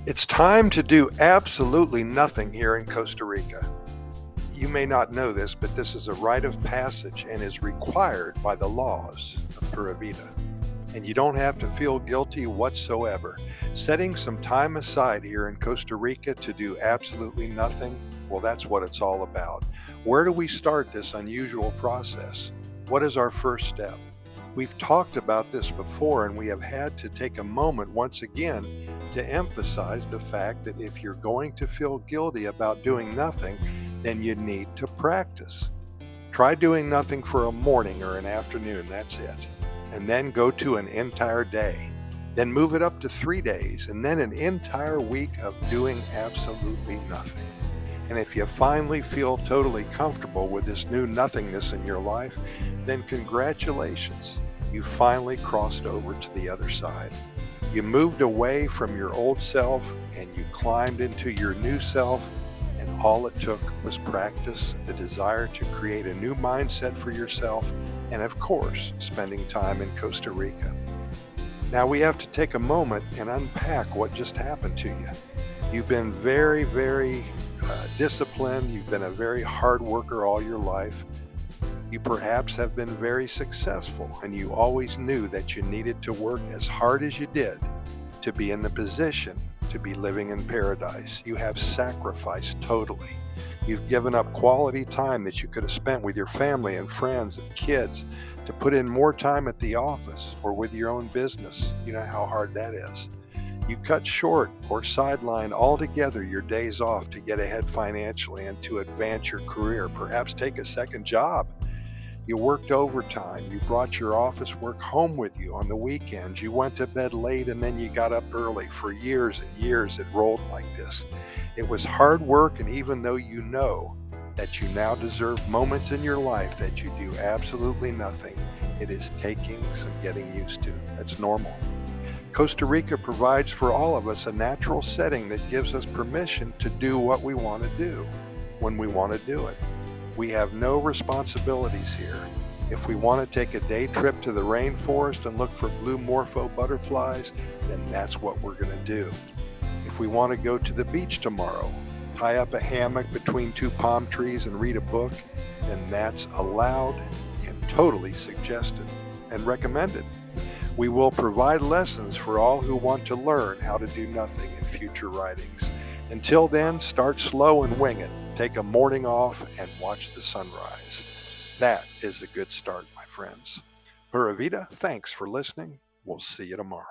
It's time to do absolutely nothing here in Costa Rica. You may not know this, but this is a rite of passage and is required by the laws of Pura Vida. And you don't have to feel guilty whatsoever. Setting some time aside here in Costa Rica to do absolutely nothing, well, that's what it's all about. Where do we start this unusual process? What is our first step? We've talked about this before, and we have had to take a moment once again to emphasize the fact that if you're going to feel guilty about doing nothing, then you need to practice. Try doing nothing for a morning or an afternoon, that's it. And then go to an entire day. Then move it up to 3 days, and then an entire week of doing absolutely nothing. And if you finally feel totally comfortable with this new nothingness in your life, then congratulations. You finally crossed over to the other side. You moved away from your old self and you climbed into your new self, and all it took was practice, the desire to create a new mindset for yourself, and of course, spending time in Costa Rica. Now we have to take a moment and unpack what just happened to you. You've been very disciplined. You've been a very hard worker all your life. You perhaps have been very successful, and you always knew that you needed to work as hard as you did to be in the position to be living in paradise. You have sacrificed totally. You've given up quality time that you could have spent with your family and friends and kids to put in more time at the office or with your own business. You know how hard that is. You cut short or sideline altogether your days off to get ahead financially and to advance your career, perhaps take a second job. You worked overtime. You brought your office work home with you on the weekends. You went to bed late and then you got up early. For years and years it rolled like this. It was hard work, and even though you know that you now deserve moments in your life that you do absolutely nothing, it is taking some getting used to. That's normal. Costa Rica provides for all of us a natural setting that gives us permission to do what we want to do when we want to do it. We have no responsibilities here. If we want to take a day trip to the rainforest and look for blue morpho butterflies, then that's what we're going to do. If we want to go to the beach tomorrow, tie up a hammock between 2 palm trees and read a book, then that's allowed and totally suggested and recommended. We will provide lessons for all who want to learn how to do nothing in future writings. Until then, start slow and wing it. Take a morning off and watch the sunrise. That is a good start, my friends. Pura Vida, thanks for listening. We'll see you tomorrow.